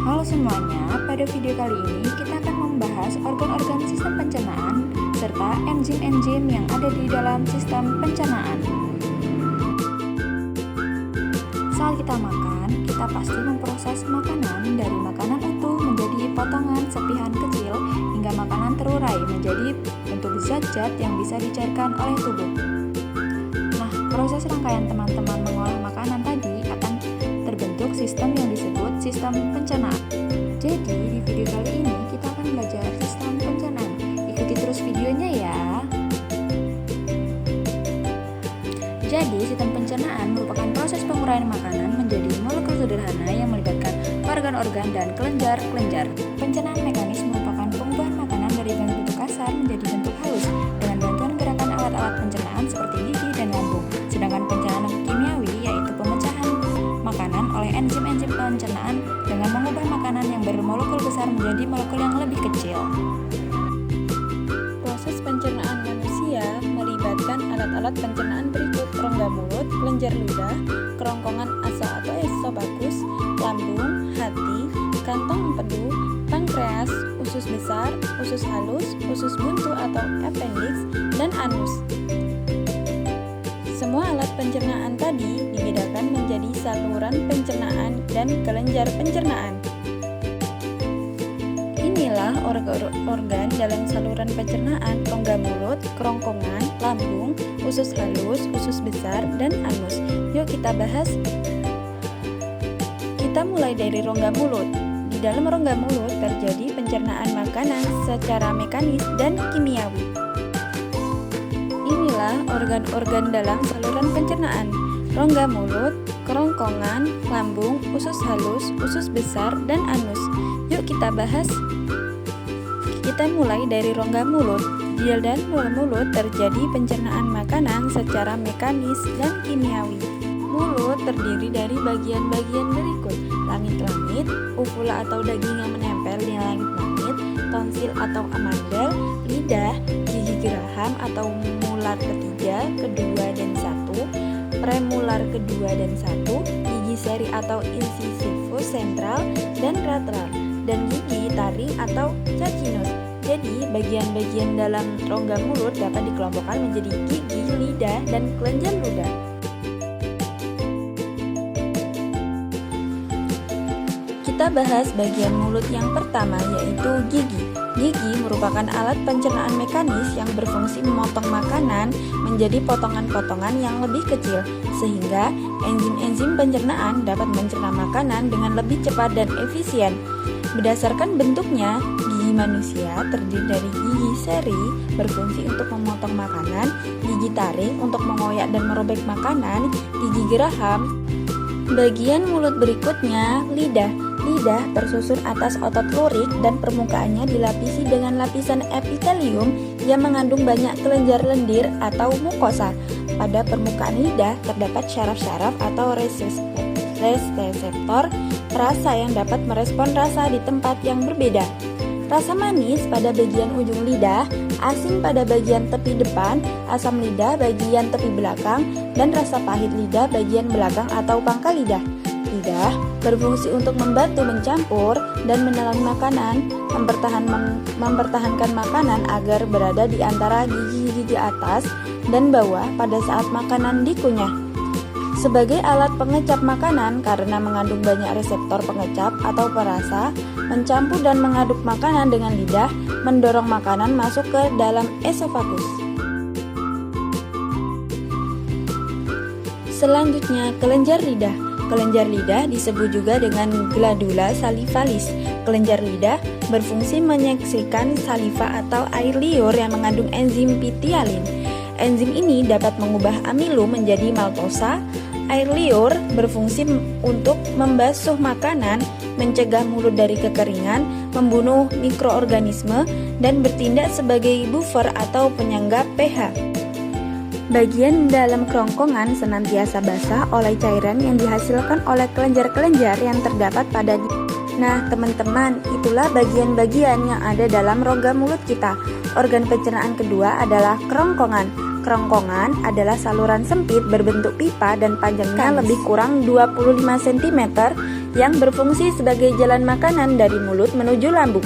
Halo semuanya, pada video kali ini kita akan membahas organ-organ sistem pencernaan serta enzim-enzim yang ada di dalam sistem pencernaan. Saat kita makan, kita pasti memproses makanan dari makanan utuh menjadi potongan sepihan kecil hingga makanan terurai menjadi bentuk zat-zat yang bisa dicairkan oleh tubuh. Nah, proses rangkaian teman-teman mengolah makanan tadi akan terbentuk sistem yang disebut sistem pencernaan. Jadi, di video kali ini kita akan belajar sistem pencernaan. Ikuti terus videonya ya. Jadi, sistem pencernaan merupakan proses penguraian makanan menjadi molekul sederhana yang melibatkan organ-organ dan kelenjar-kelenjar. Pencernaan mekanis merupakan pengubahan makanan dari bentuk kasar menjadi bentuk halus dengan bantuan gerakan alat-alat pencernaan seperti gigi dan lambung. Sedangkan pencernaan kimiawi yaitu pemecahan makanan oleh enzim-enzim pencernaan dengan mengubah makanan yang bermolekul besar menjadi molekul yang lebih kecil. Proses pencernaan manusia melibatkan alat-alat pencernaan berikut: rongga mulut, kelenjar ludah, kerongkongan asa atau esofagus, lambung, hati, kantong empedu, pankreas, usus besar, usus halus, usus buntu atau appendix, dan anus. Semua alat pencernaan tadi dibedakan menjadi saluran pencernaan dan kelenjar pencernaan. Inilah organ dalam saluran pencernaan: rongga mulut, kerongkongan, lambung, usus halus, usus besar, dan anus. Yuk kita bahas. Kita mulai dari rongga mulut. Di dalam rongga mulut terjadi pencernaan makanan secara mekanis dan kimiawi. Inilah organ-organ dalam saluran pencernaan: rongga mulut, kerongkongan, lambung, usus halus, usus besar, dan anus. Yuk kita bahas. Kita mulai dari rongga mulut. Di dalam rongga mulut terjadi pencernaan makanan secara mekanis dan kimiawi. Mulut terdiri dari bagian-bagian berikut: langit-langit, uvula atau daging yang menempel di langit-langit, tonsil atau amandel, lidah, gigi geraham atau mular ketiga, kedua, dan satu, premular kedua dan satu, gigi seri atau incisivus sentral dan lateral, dan gigi taring atau cachinus. Jadi, bagian-bagian dalam rongga mulut dapat dikelompokkan menjadi gigi, lidah, dan kelenjar ludah. Kita bahas bagian mulut yang pertama, yaitu gigi. Gigi merupakan alat pencernaan mekanis yang berfungsi memotong makanan menjadi potongan-potongan yang lebih kecil, sehingga enzim-enzim pencernaan dapat mencerna makanan dengan lebih cepat dan efisien. Berdasarkan bentuknya, gigi manusia terdiri dari gigi seri berfungsi untuk memotong makanan, gigi taring untuk mengoyak dan merobek makanan, gigi geraham. Bagian mulut berikutnya, lidah. Lidah tersusun atas otot lurik dan permukaannya dilapisi dengan lapisan epitelium yang mengandung banyak kelenjar lendir atau mukosa. Pada permukaan lidah terdapat syaraf-syaraf atau reseptor rasa yang dapat merespon rasa di tempat yang berbeda. Rasa manis pada bagian ujung lidah, asin pada bagian tepi depan, asam lidah bagian tepi belakang, dan rasa pahit lidah bagian belakang atau pangkal lidah. Lidah berfungsi untuk membantu mencampur dan menelan makanan, mempertahankan makanan agar berada di antara gigi-gigi atas dan bawah pada saat makanan dikunyah. Sebagai alat pengecap makanan karena mengandung banyak reseptor pengecap atau perasa, mencampur dan mengaduk makanan dengan lidah, mendorong makanan masuk ke dalam esofagus. Selanjutnya, kelenjar lidah. Kelenjar lidah disebut juga dengan glandula salivalis. Kelenjar lidah berfungsi menyeksikan saliva atau air liur yang mengandung enzim pitialin. Enzim ini dapat mengubah amilum menjadi maltosa. Air liur berfungsi untuk membasuh makanan, mencegah mulut dari kekeringan, membunuh mikroorganisme, dan bertindak sebagai buffer atau penyangga pH. Bagian dalam kerongkongan senantiasa basah oleh cairan yang dihasilkan oleh kelenjar-kelenjar yang terdapat pada Nah, teman-teman, itulah bagian-bagian yang ada dalam rongga mulut kita. Organ pencernaan kedua adalah kerongkongan. Kerongkongan adalah saluran sempit berbentuk pipa dan panjangnya lebih kurang 25 cm yang berfungsi sebagai jalan makanan dari mulut menuju lambung.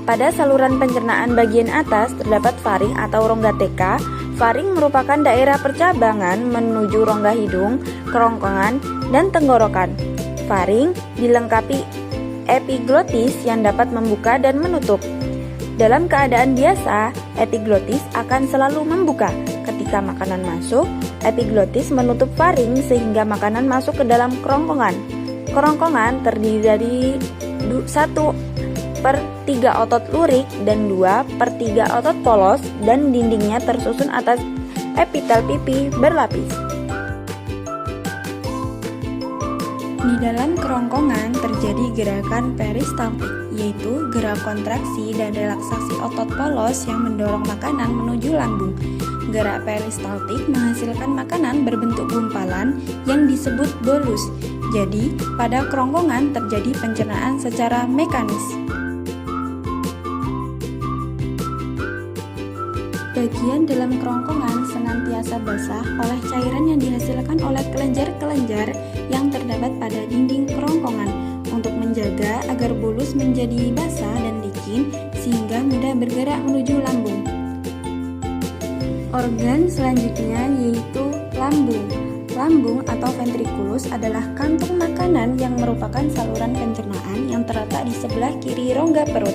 Pada saluran pencernaan bagian atas terdapat faring atau rongga TK. Faring merupakan daerah percabangan menuju rongga hidung, kerongkongan, dan tenggorokan. Faring dilengkapi epiglotis yang dapat membuka dan menutup. Dalam keadaan biasa, epiglotis akan selalu membuka. Ketika makanan masuk, epiglotis menutup faring sehingga makanan masuk ke dalam kerongkongan. Kerongkongan terdiri dari 1/3 otot lurik dan 2/3 otot polos, dan dindingnya tersusun atas epitel pipi berlapis. Di dalam kerongkongan terjadi gerakan peristaltik, yaitu gerak kontraksi dan relaksasi otot polos yang mendorong makanan menuju lambung. Gerak peristaltik menghasilkan makanan berbentuk gumpalan yang disebut bolus. Jadi, pada kerongkongan terjadi pencernaan secara mekanis. Bagian dalam kerongkongan senantiasa basah oleh cairan yang dihasilkan oleh kelenjar-kelenjar yang terdapat pada dinding kerongkongan untuk menjaga agar bolus menjadi basah dan licin sehingga mudah bergerak menuju lambung. Organ selanjutnya yaitu lambung. Lambung atau ventriculus adalah kantung makanan yang merupakan saluran pencernaan yang terletak di sebelah kiri rongga perut.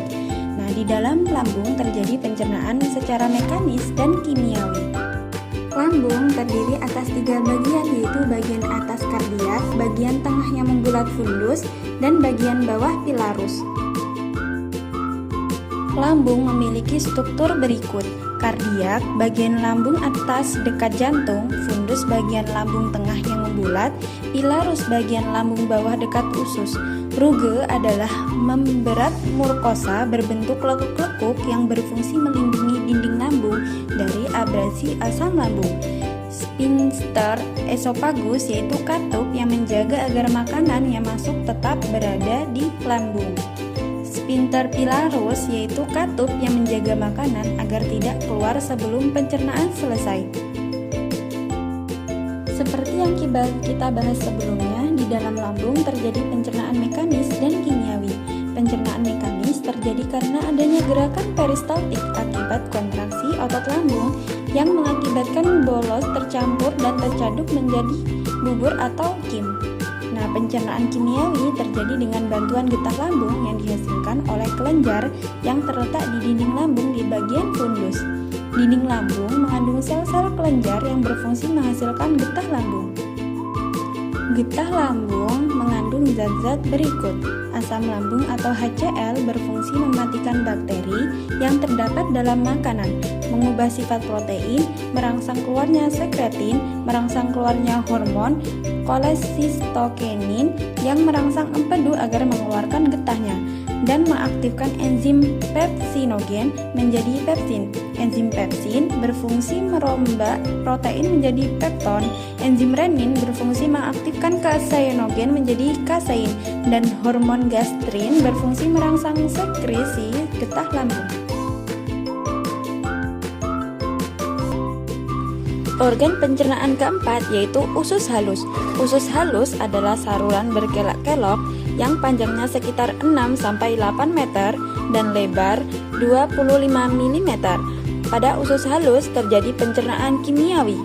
Nah, di dalam lambung terjadi pencernaan secara mekanis dan kimiawi. Lambung terdiri atas 3 bagian, yaitu bagian atas kardiak, bagian tengah yang membulat fundus, dan bagian bawah pilarus. Lambung memiliki struktur berikut: kardiak, bagian lambung atas dekat jantung, fundus bagian lambung tengah yang membulat, pilarus bagian lambung bawah dekat usus. Ruge adalah memberat mukosa berbentuk lekuk-lekuk yang berfungsi melindungi dinding lambung dari abrasi asam lambung. Sphincter esophagus yaitu katup yang menjaga agar makanan yang masuk tetap berada di lambung. Sphincter pilarus yaitu katup yang menjaga makanan agar tidak keluar sebelum pencernaan selesai. Seperti yang kita bahas sebelumnya, di dalam lambung terjadi pencernaan mekanis dan kimiawi. Pencernaan mekanis terjadi karena adanya gerakan peristaltik akibat kontraksi otot lambung yang mengakibatkan bolos tercampur dan tercaduk menjadi bubur atau kim. Nah, pencernaan kimiawi terjadi dengan bantuan getah lambung yang dihasilkan oleh kelenjar yang terletak di dinding lambung di bagian fundus. Dinding lambung mengandung sel-sel kelenjar yang berfungsi menghasilkan getah lambung. Getah lambung mengandung zat-zat berikut. Asam lambung atau HCl berfungsi mematikan bakteri yang terdapat dalam makanan, mengubah sifat protein, merangsang keluarnya sekretin, merangsang keluarnya hormon kolesistokenin yang merangsang empedu agar mengeluarkan getahnya, dan mengaktifkan enzim pepsinogen menjadi pepsin. Enzim pepsin berfungsi merombak protein menjadi pepton. Enzim renin berfungsi mengaktifkan kaseinogen menjadi kasein, dan hormon gastrin berfungsi merangsang sekresi getah lambung. Organ pencernaan keempat yaitu usus halus. Usus halus adalah saluran berkelok-kelok yang panjangnya sekitar 6-8 meter dan lebar 25 mm. Pada usus halus terjadi pencernaan kimiawi.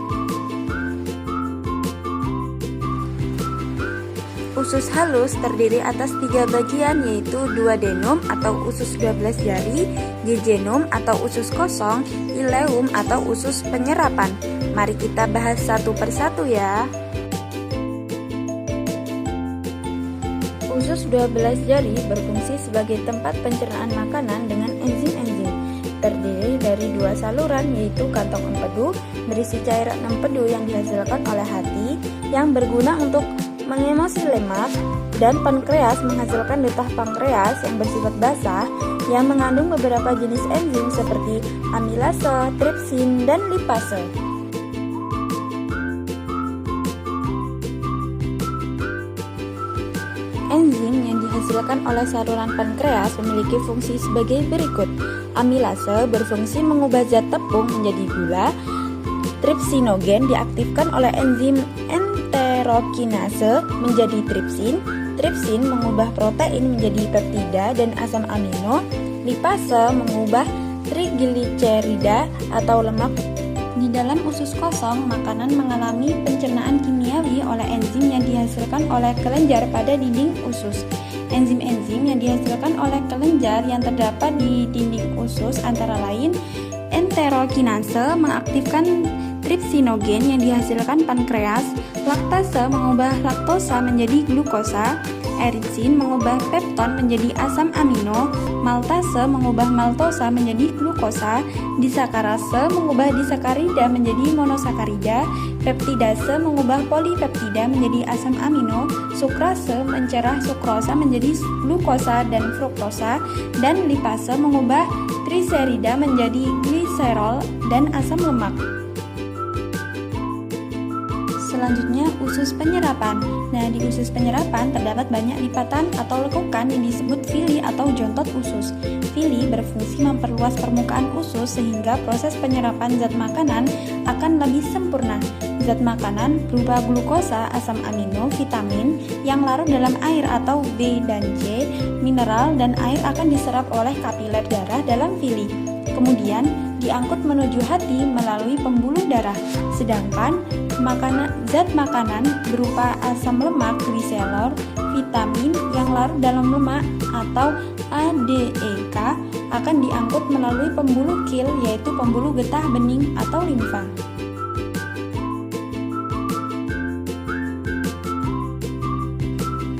Usus halus terdiri atas 3 bagian yaitu duodenum atau usus 12 jari, jejunum atau usus kosong, ileum atau usus penyerapan. Mari kita bahas satu persatu ya. Usus 12 jari berfungsi sebagai tempat pencernaan makanan dengan enzim-enzim. Terdiri dari 2 saluran yaitu kantong empedu berisi cairan empedu yang dihasilkan oleh hati yang berguna untuk mengemosi lemak, dan pankreas menghasilkan getah pankreas yang bersifat basah yang mengandung beberapa jenis enzim seperti amilase, tripsin, dan lipase. Enzim yang dihasilkan oleh saluran pankreas memiliki fungsi sebagai berikut. Amilase berfungsi mengubah zat tepung menjadi gula. Tripsinogen diaktifkan oleh enzim enterokinase menjadi tripsin. Tripsin mengubah protein menjadi peptida dan asam amino. Lipase mengubah triglicerida atau lemak. Di dalam usus kosong, makanan mengalami pencernaan kimiawi oleh enzim yang dihasilkan oleh kelenjar pada dinding usus. Enzim-enzim yang dihasilkan oleh kelenjar yang terdapat di dinding usus antara lain enterokinase mengaktifkan tripsinogen yang dihasilkan pankreas, laktase mengubah laktosa menjadi glukosa, eritsin mengubah pepton menjadi asam amino, maltase mengubah maltosa menjadi glukosa, disakarase mengubah disakarida menjadi monosakarida, peptidase mengubah polipeptida menjadi asam amino, sukrase mencerah sukrosa menjadi glukosa dan fruktosa, dan lipase mengubah triserida menjadi gliserol dan asam lemak. Selanjutnya, usus penyerapan. Nah, di usus penyerapan terdapat banyak lipatan atau lekukan yang disebut villi atau jontot usus. Villi berfungsi memperluas permukaan usus sehingga proses penyerapan zat makanan akan lebih sempurna. Zat makanan berupa glukosa, asam amino, vitamin yang larut dalam air atau B dan C, mineral dan air akan diserap oleh kapiler darah dalam villi. Kemudian diangkut menuju hati melalui pembuluh darah. Sedangkan zat makanan berupa asam lemak gliserol, vitamin yang larut dalam lemak atau ADEK akan diangkut melalui pembuluh kil, yaitu pembuluh getah bening atau limfa.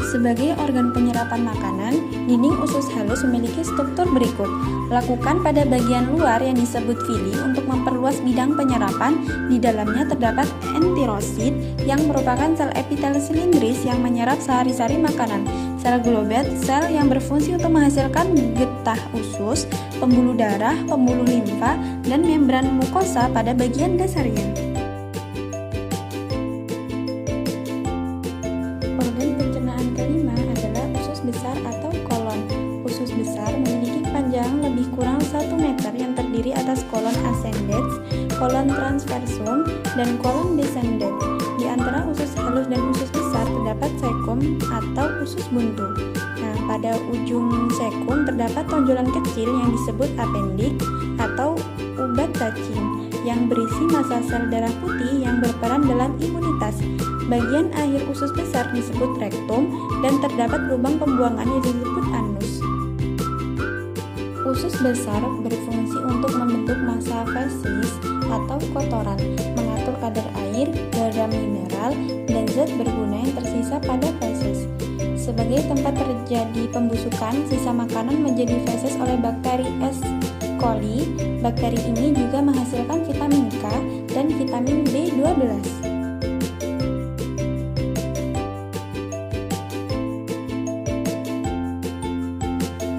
Sebagai organ penyerapan makanan, dinding usus halus memiliki struktur berikut. Lakukan pada bagian luar yang disebut villi untuk memperluas bidang penyerapan. Di dalamnya terdapat enterosit yang merupakan sel epitel silindris yang menyerap sari-sari makanan. Sel globat, sel yang berfungsi untuk menghasilkan getah usus, pembuluh darah, pembuluh limfa, dan membran mukosa pada bagian dasarnya. Organ pencernaan kelima adalah usus besar atau kolon. Usus besar memiliki panjang lebih kurang 1 meter yang terdiri atas kolon ascendens, kolon transversum, dan kolon descendens. Di antara usus halus dan usus besar terdapat sekum atau usus buntu. Nah, pada ujung sekum terdapat tonjolan kecil yang disebut apendik atau ubat cacing yang berisi massa sel darah putih yang berperan dalam imunitas. Bagian akhir usus besar disebut rektum dan terdapat lubang pembuangan yang disebut anus. Usus besar berfungsi untuk membentuk massa fesis atau kotoran, mengatur kadar air, garam mineral, dan zat berguna yang tersisa pada feses. Sebagai tempat terjadi pembusukan, sisa makanan menjadi feses oleh bakteri S. coli. Bakteri ini juga menghasilkan vitamin K dan vitamin B12.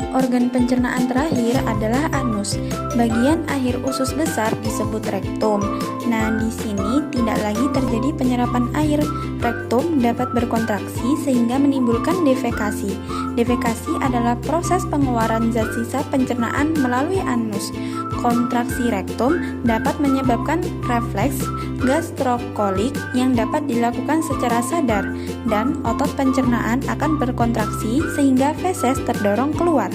Organ pencernaan terakhir adalah anus. Bagian akhir usus besar disebut rektum. Nah, di sini tidak lagi terjadi penyerapan air. Rektum dapat berkontraksi sehingga menimbulkan defekasi. Defekasi adalah proses pengeluaran zat sisa pencernaan melalui anus. Kontraksi rektum dapat menyebabkan refleks gastrokolik yang dapat dilakukan secara sadar, dan otot pencernaan akan berkontraksi sehingga feses terdorong keluar.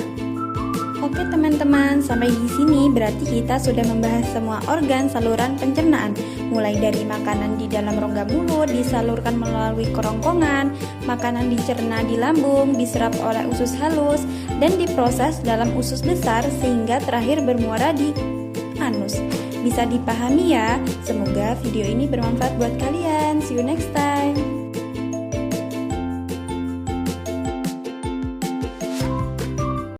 Oke teman-teman, sampai di sini berarti kita sudah membahas semua organ saluran pencernaan, mulai dari makanan di dalam rongga mulut disalurkan melalui kerongkongan, makanan dicerna di lambung, diserap oleh usus halus, dan diproses dalam usus besar sehingga terakhir bermuara di anus. Bisa dipahami ya? Semoga video ini bermanfaat buat kalian. See you next time.